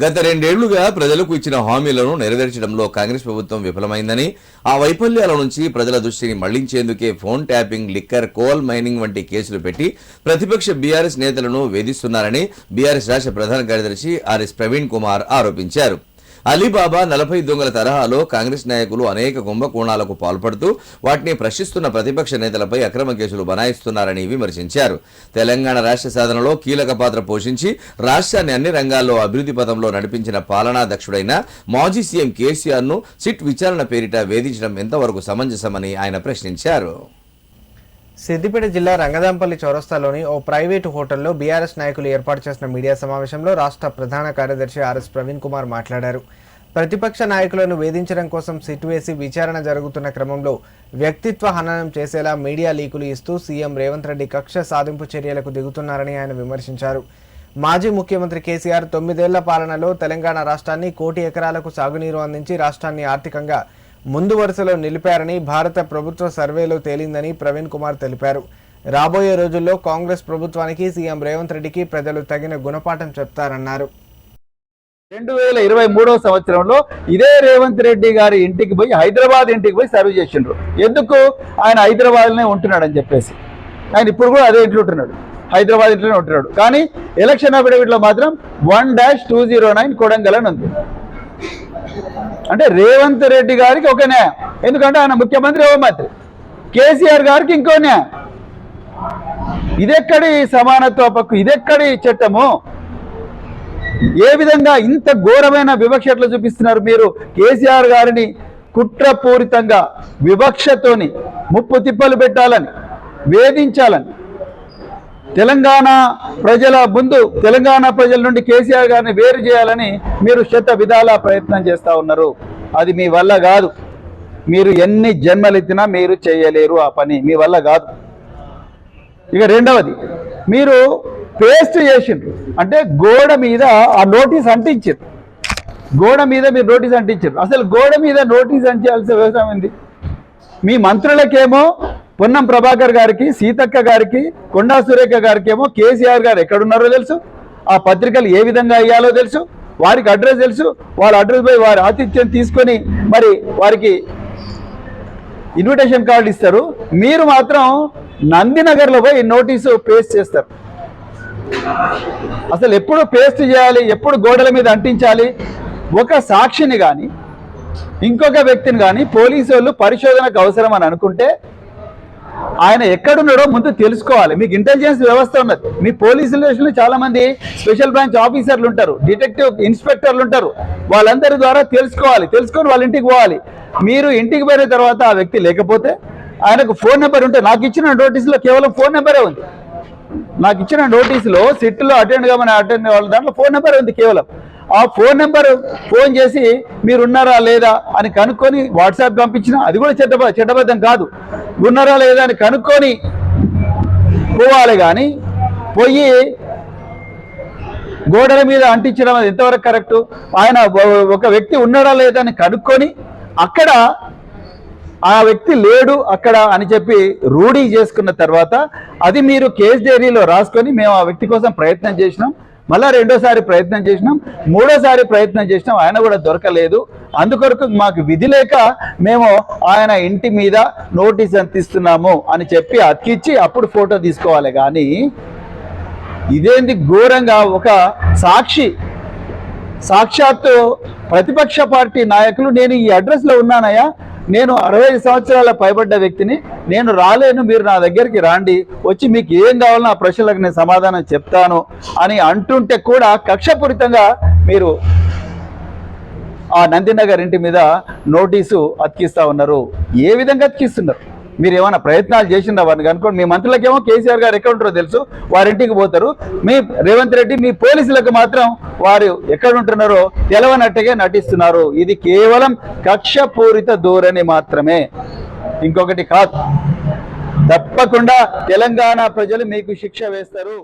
గత 2 ఏళ్లుగా ప్రజలకు ఇచ్చిన హామీలను నెరవేర్చడంలో కాంగ్రెస్ ప్రభుత్వం విఫలమైందని, ఆ వైఫల్యాల నుంచి ప్రజల దృష్టిని మళ్లించేందుకే phone tapping, liquor, coal mining వంటి కేసులు పెట్టి ప్రతిపక్ష బీఆర్ఎస్ నేతలను వేధిస్తున్నారని బీఆర్ఎస్ రాష్ట్ర ప్రధాన కార్యదర్శి ఆర్ఎస్ ప్రవీణ్ కుమార్ ఆరోపించారు. అలీబాబా 40 దొంగల తరహాలో కాంగ్రెస్ నాయకులు అనేక కుంభకోణాలకు పాల్పడుతూ వాటిని ప్రశ్నిస్తున్న ప్రతిపక్ష నేతలపై అక్రమ కేసులు బనాయిస్తున్నారని విమర్శించారు. తెలంగాణ రాష్ట్ర సాధనలో కీలక పాత్ర పోషించి రాష్ట్రాన్ని అన్ని రంగాల్లో అభివృద్ధి పథంలో నడిపించిన పాలనాధ్యక్షుడైన మాజీ సీఎం కేసీఆర్ ను సిట్ విచారణ పేరిట వేధించడం ఎంతవరకు సమంజసమని ఆయన ప్రశ్నించారు. సిద్దిపేట జిల్లా రంగదాంపల్లి చౌరస్తాలోని ఓ ప్రైవేటు హోటల్లో బీఆర్ఎస్ నాయకులు ఏర్పాటు చేసిన మీడియా సమావేశంలో రాష్ట్ర ప్రధాన కార్యదర్శి ఆర్ఎస్ ప్రవీణ్ కుమార్ మాట్లాడారు. ప్రతిపక్ష నాయకులను వేధించడం కోసం సిట్ వేసి విచారణ జరుగుతున్న క్రమంలో వ్యక్తిత్వ హననం చేసేలా మీడియా లీకులు ఇస్తూ సీఎం రేవంత్ రెడ్డి కక్ష సాధింపు చర్యలకు దిగుతున్నారని ఆయన విమర్శించారు. మాజీ ముఖ్యమంత్రి కేసీఆర్ 9 ఏళ్ల పాలనలో తెలంగాణ రాష్ట్రాన్ని 1 కోటి ఎకరాలకు సాగునీరు అందించి రాష్ట్రాన్ని ఆర్థికంగా ముందు వరుసలో నిలిపారని భారత ప్రభుత్వ సర్వేలో తేలిందని ప్రవీణ్ కుమార్ తెలిపారు. రాబోయే రోజుల్లో కాంగ్రెస్ ప్రభుత్వానికి సీఎం రేవంత్ రెడ్డికి ప్రజలు తగిన గుణపాఠం చెప్తారన్నారు. 2023 సంవత్సరంలో ఇదే రేవంత్ రెడ్డి గారి ఇంటికి పోయి హైదరాబాద్ ఇంటికి పోయి సర్వ్ చేసిండ్రు. ఎందుకు? ఆయన హైదరాబాద్లోనే ఉంటున్నాడని చెప్పేసి. ఆయన ఇప్పుడు కూడా అదే ఇంట్లో ఉంటున్నాడు, హైదరాబాద్ ఇంట్లోనే ఉంటున్నాడు. కానీ ఎలక్షన్ అఫిడవిట్లో మాత్రం 1-209 కొడంగల్ అని ఉంది. అంటే రేవంత్ రెడ్డి గారికి ఒక న్యాయం, ఎందుకంటే ఆయన ముఖ్యమంత్రి, హోంమంత్రి. కేసీఆర్ గారికి ఇంకో న్యాయం. ఇదెక్కడి సమానత్వ హక్కు, ఇదెక్కడి చట్టము? ఏ విధంగా ఇంత ఘోరమైన వివక్ష ఎట్లా చూపిస్తున్నారు మీరు? కేసీఆర్ గారిని కుట్రపూరితంగా వివక్షతోని ముప్పు తిప్పలు పెట్టాలని, వేధించాలని, తెలంగాణ ప్రజల ముందు తెలంగాణ ప్రజల నుండి కేసీఆర్ గారిని వేరు చేయాలని మీరు శత విధాల ప్రయత్నం చేస్తూ ఉన్నారు. అది మీ వల్ల కాదు. మీరు ఎన్ని జన్మలెత్తినా మీరు చేయలేరు ఆ పని, మీ వల్ల కాదు. ఇక రెండవది, మీరు పేస్ట్ చేసిండ్రు, అంటే గోడ మీద ఆ నోటీస్ అంటించారు. గోడ మీద మీరు నోటీస్ అంటించారు. అసలు గోడ మీద నోటీస్ అంచాల్సిన వ్యవసాయం ఉంది. మీ మంత్రులకేమో పొన్నం ప్రభాకర్ గారికి, సీతక్క గారికి, కొండా సురేఖ గారికి ఏమో కేసీఆర్ గారు ఎక్కడున్నారో తెలుసు, ఆ పత్రికలు ఏ విధంగా అయ్యాలో తెలుసు, వారికి అడ్రస్ తెలుసు. వాళ్ళ అడ్రస్ పోయి వారి ఆతిథ్యం తీసుకొని మరి వారికి ఇన్విటేషన్ కార్డు ఇస్తారు. మీరు మాత్రం నందినగర్లో పోయి నోటీసు పేస్ట్ చేస్తారు. అసలు ఎప్పుడు పేస్ట్ చేయాలి, ఎప్పుడు గోడల మీద అంటించాలి? ఒక సాక్షిని కానీ ఇంకొక వ్యక్తిని కానీ పోలీసు వాళ్ళు పరిశోధనకు అవసరం అని అనుకుంటే ఆయన ఎక్కడున్నాడో ముందు తెలుసుకోవాలి. మీకు ఇంటెలిజెన్స్ వ్యవస్థ ఉన్నది. మీ పోలీస్ స్టేషన్లో చాలా మంది స్పెషల్ బ్రాంచ్ ఆఫీసర్లు ఉంటారు, డిటెక్టివ్ ఇన్స్పెక్టర్లు ఉంటారు. వాళ్ళందరి ద్వారా తెలుసుకోవాలి, తెలుసుకొని వాళ్ళ ఇంటికి పోవాలి. మీరు ఇంటికి పోయిన తర్వాత ఆ వ్యక్తి లేకపోతే ఆయనకు ఫోన్ నెంబర్ ఉంటే, నాకు ఇచ్చిన నోటీసులో కేవలం ఫోన్ నెంబరే ఉంది. నాకు ఇచ్చిన నోటీసులో సిట్లో అటెండ్ వాళ్ళ దాంట్లో ఫోన్ నెంబర్ ఉంది కేవలం. ఆ ఫోన్ నెంబర్ ఫోన్ చేసి మీరు ఉన్నారా లేదా అని కనుక్కొని వాట్సాప్ పంపించినా అది కూడా చట్టబద్ధం కాదు. ఉన్నారా లేదా అని కనుక్కొని పోవాలి. కానీ పోయి గోడల మీద అంటించడం అది ఎంతవరకు కరెక్టు? ఆయన ఒక వ్యక్తి ఉన్నాడా లేదా అని కనుక్కొని అక్కడ ఆ వ్యక్తి లేడు అక్కడ అని చెప్పి రూఢీ చేసుకున్న తర్వాత అది మీరు కేస్ డైరీలో రాసుకొని మేము ఆ వ్యక్తి కోసం ప్రయత్నం చేసినాం, మళ్ళా రెండోసారి ప్రయత్నం చేసినాం, మూడోసారి ప్రయత్నం చేసినాం, ఆయన కూడా దొరకలేదు. అందుకొరకు మాకు విధి లేక మేము ఆయన ఇంటి మీద నోటీస్ అందిస్తున్నాము అని చెప్పి అతికిచ్చి అప్పుడు ఫోటో తీసుకోవాలి. కానీ ఇదేంది ఘోరంగా ఒక సాక్షాత్తు ప్రతిపక్ష పార్టీ నాయకులు నేను ఈ అడ్రస్లో ఉన్నానయ్యా, నేను 65 సంవత్సరాల పైబడ్డ వ్యక్తిని, నేను రాలేను, మీరు నా దగ్గరికి రాండి, వచ్చి మీకు ఏం కావాలో ఆ ప్రశ్నలకు నేను సమాధానం చెప్తాను అని అంటుంటే కూడా కక్షపూరితంగా మీరు ఆ నందినగర్ ఇంటి మీద నోటీసు అతికిస్తూ ఉన్నారు. ఏ విధంగా అతికిస్తున్నారు? మీరు ఏమైనా ప్రయత్నాలు చేసిందా వారిని కనుక్కోండి. మీ మంత్రులకేమో కేసీఆర్ గారు ఎక్కడ ఉంటారో తెలుసు, వారింటికి పోతారు. మీ రేవంత్ రెడ్డి మీ పోలీసులకు మాత్రం వారు ఎక్కడ ఉంటున్నారో తెలవనట్టుగా నటిస్తున్నారు. ఇది కేవలం కక్షపూరిత ధోరణి మాత్రమే, ఇంకొకటి కాదు. తప్పకుండా తెలంగాణ ప్రజలు మీకు శిక్ష వేస్తారు.